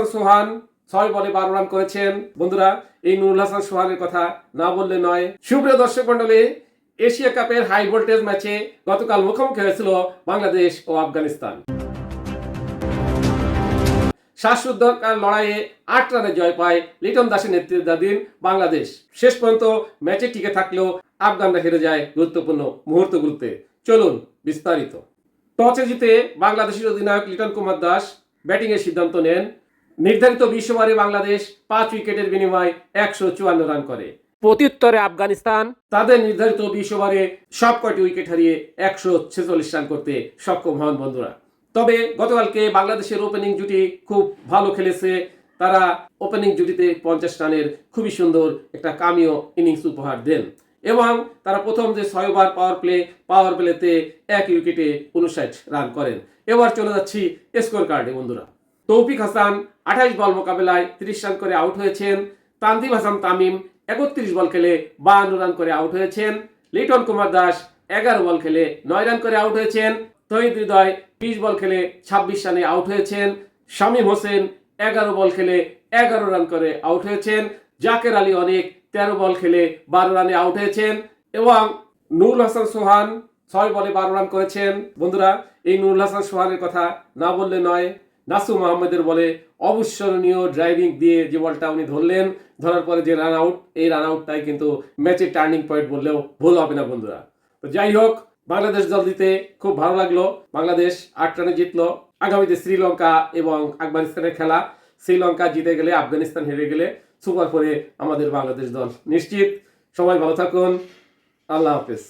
সোহান 6 বলে 12 রান করেছেন। বন্ধুরা, এই নুরুল হাসান সোহানের কথা না বললে নয়। সুপ্রিয় দর্শক মণ্ডলী, এশিয়া কাপের হাই ভোল্টেজ ম্যাচে গতকাল মুখোমুখি হয়েছিল বাংলাদেশ ও আফগানিস্তান। শ্বাসরুদ্ধকর লড়াইয়ে 8 রানে জয় পায় লিটন দাসের নেতৃত্বাধীন বাংলাদেশ। শেষ পর্যন্ত ম্যাচে টিকে থাকলেও আফগানরা হেরে যায় গুরুত্বপূর্ণ মুহূর্তগুলোতে। চলুন বিস্তারিত। টসে জিতে বাংলাদেশের অধিনায়ক লিটন কুমার দাস ব্যাটিংয়ের সিদ্ধান্ত নেন। নির্ধারিত 20 ওভারে বাংলাদেশ 5 উইকেটের বিনিময়ে 154 রান করে। প্রত্যুত্তরে আফগানিস্তান তাদের নির্ধারিত 20 ওভারে সবকটি উইকেট হারিয়ে 146 রান করতে সক্ষম হন। বন্ধুরা, তবে গতকালকে বাংলাদেশের ওপেনিং জুটি খুব ভালো খেলেছে। তারা ওপেনিং জুটিতে 50 রানের খুবই সুন্দর একটা কামিও ইনিংস উপহার দেন এবং তারা প্রথম যে 6 ওভার পাওয়ার প্লেতে 1 উইকেটে 59 রান করেন। এবার চলে যাচ্ছি স্কোর কার্ডে। বন্ধুরা, তৌফিক হাসান 28 বল মোকাবেলায় 30 রান করে আউট হয়েছেন। তানজিম হাসান তামিম 31 বল খেলে 52 রান করে আউট হয়েছেন। লিটন কুমার দাস 11 বল খেলে 9 রান করে আউট হয়েছেন। তহিদ হৃদয় 20 বল খেলে 26 রানে আউট হয়েছেন। শামীম হোসেন 11 বল খেলে 11 রান করে আউট হয়েছেন। জাকের আলী অনেক 13 বল খেলে 12 রানে আউট হয়েছেন এবং নুরুল হাসান সোহান 6 বলে 12 রান করেছেন। বন্ধুরা, এই নুরুল হাসান সোহানের কথা না বললে নয়। নাসুম আহমেদের বলে অবিস্মরণীয় ড্রাইভিং দিয়ে যে বলটা উনি ধরলেন, ধরার পরে যে রান আউট, এই রান আউটটাই কিন্তু ম্যাচের টার্নিং পয়েন্ট বললেও ভুল হবে না। বন্ধুরা, তো যাই হোক, বাংলাদেশ দল জিতে খুব ভালো লাগলো। বাংলাদেশ 8 রানে জিতলো। আগামীতে শ্রীলঙ্কা এবং আফগানিস্তানের খেলা। শ্রীলঙ্কা জিতে গেলে, আফগানিস্তান হেরে গেলে সুপার 4-এ আমাদের বাংলাদেশ দল নিশ্চিত। সবাই ভালো থাকুন। আল্লাহ হাফেজ।